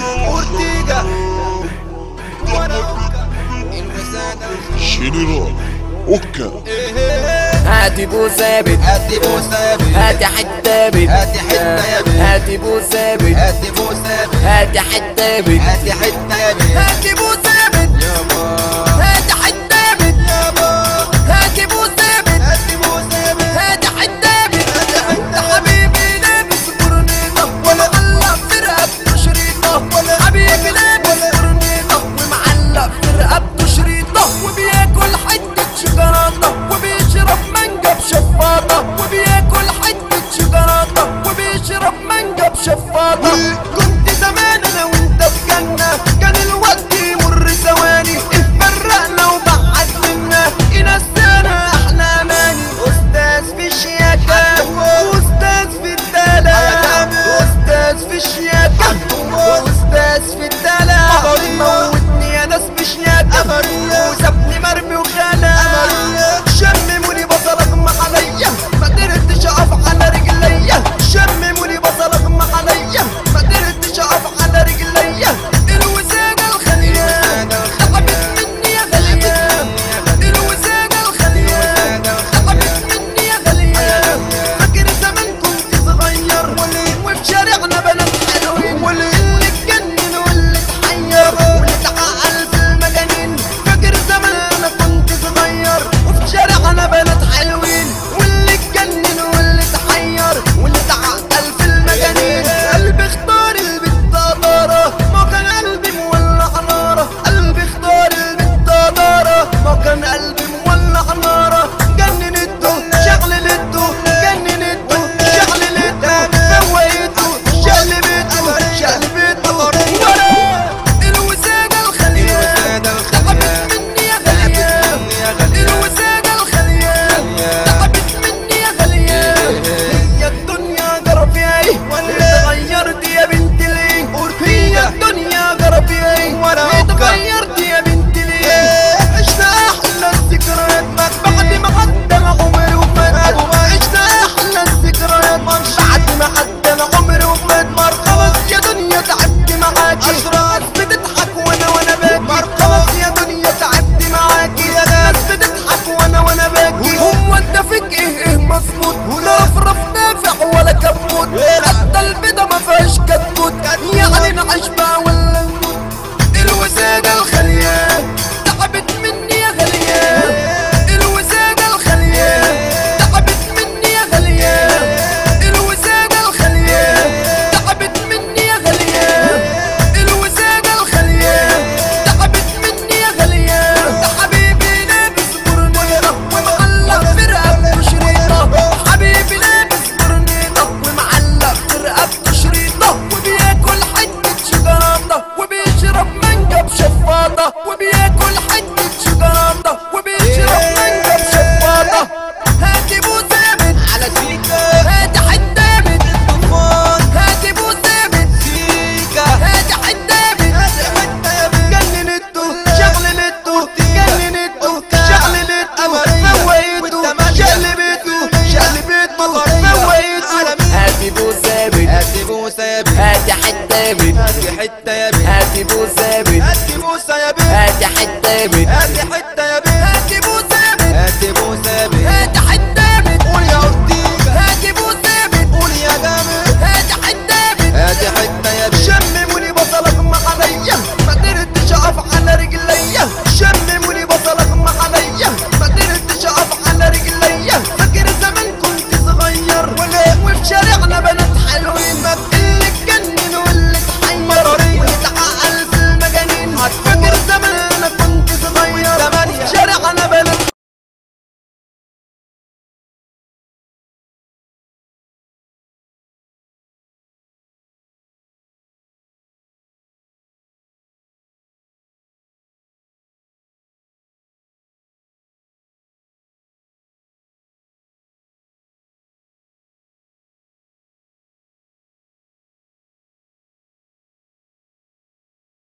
اورتيجا جنرال اوكا. هاتي بو ثابت هاتي بو ثابت هاتي حتابت هاتي حتة يا بنت هاتي بو ثابت هاتي بو ثابت هاتي حتابت هاتي حتة يا بنت هاتي بو ثابت يابا هاتي حتابت يابا هاتي بو ثابت هاتي بو ثابت هاتي حتابت هاتي حتة حبيبي لابس برنيطة ومعلق في رقبته شريطة حبيبي لابس برنيطة ومعلق في رقبته شريطة وبياكل حتة شوكولاتة وبيشرب مانجا بشفاطة وبياكل حتة شوكولاتة وبيشرب مانجا بشفاطة. كنت زمان انا وانت في جنة كان الوقت يمر ثواني اتفرقنا وبعد منا ينسانا احلى اماني. استاذ في الشياكة واستاذ في الدلع واستاذ في الشياكة واستاذ في الدلع موتني يا ناس بشياكة وسابني مرمي وخلع شمموني بصل اغمى عليا ما قدرتش اقف على رجليا شمموني بصل اغمى عليا ما قدرتش اقف على رجليا. الوسادة الخليان تعبت مني يا غليان الوسادة الخليان تعبت مني يا غليان. فاكر زمان كنت صغير وفي شارعنا بنات حلوين اللي اتجنن واللي اتحير واللي اتعقل في المجانين. فاكر زمان انا كنت صغير وفي شارعنا بنات حلوين واللي اتجنن واللي اتحير واللي اتعقل في المجانين. قلبي اختار البت دارة ما كان قلبي مولع نارة قلبي اختار البت دارة ما كان قلبي مولع نارة جننته شغلته جننته شغلته فوقته شقلبته شقلبته ورا الوسادة الخليان تعبت مني يا غليان الوسادة الخليان تعبت مني يا غليان. هي الدنيا جرى فيها ايه اتغيرت يا بنت ليه هي الدنيا جرى فيها ايه اتغيرت يا بنت ليه. عشنا احلى الذكريات بعد ما عدى العمر وفات عشنا احلى الذكريات بعد ما عدى العمر وفات. خلاص يا دنيا تعبت معاكي ناس بتضحك وانا باكي خلاص يا دنيا تعبت معاكي ناس بتضحك وانا باكي. هو انت فيك ايه مظبوط لا رفرف نافع ولا كبوت حتى البيضة ما فيهاش كتكوت يعني نعيش بقى ولا نموت. الوسادة الخليان تعبت مني يا غليان الوسادة الخليان تعبت مني يا غليان الوسادة الخليان تعبت مني يا غليان الوسادة الخليان تعبت مني يا غليان. ده حبيبي لابس برنيطة ومعلق في رقبته شريطة حبيبي لابس برنيطة ومعلق في رقبته شريطة وبياكل حتة شوكولاتة وبيشرب مانجا بشفاطة وبياكل حتة شوكولاتة وبيشرب مانجا بشفاطة. هاتي بو ثابت على سيكا هاتي حتابت الطوفان هاتي بو ثابت سيكا هاتي حتابت هاتي حتة يا بنت جننته شغلته جننته شغلته فوقته شقلبته شقلبته فوقته. هاتي بو ثابت هاتي بو ثابت هاتي حتابت هاتي حتة يا بنت هاتي بو ثابت هاتي بوسة يا بنت هاتي حتابت هاتي حتة يا بنت هاتي بو ثابت هاتي بو ثابت هاتي حتابت قول يا اورتيجا هاتي بو ثابت قول يا جامد هاتي حتابت هاتي حتة يا بنت شمموني بصل اغمى عليا ما قدرتش اقف على رجليا شمموني بصل اغمى عليا ما قدرتش اقف على رجليا. فاكر زمان كنت صغير وفي شارعنا بنات حلوين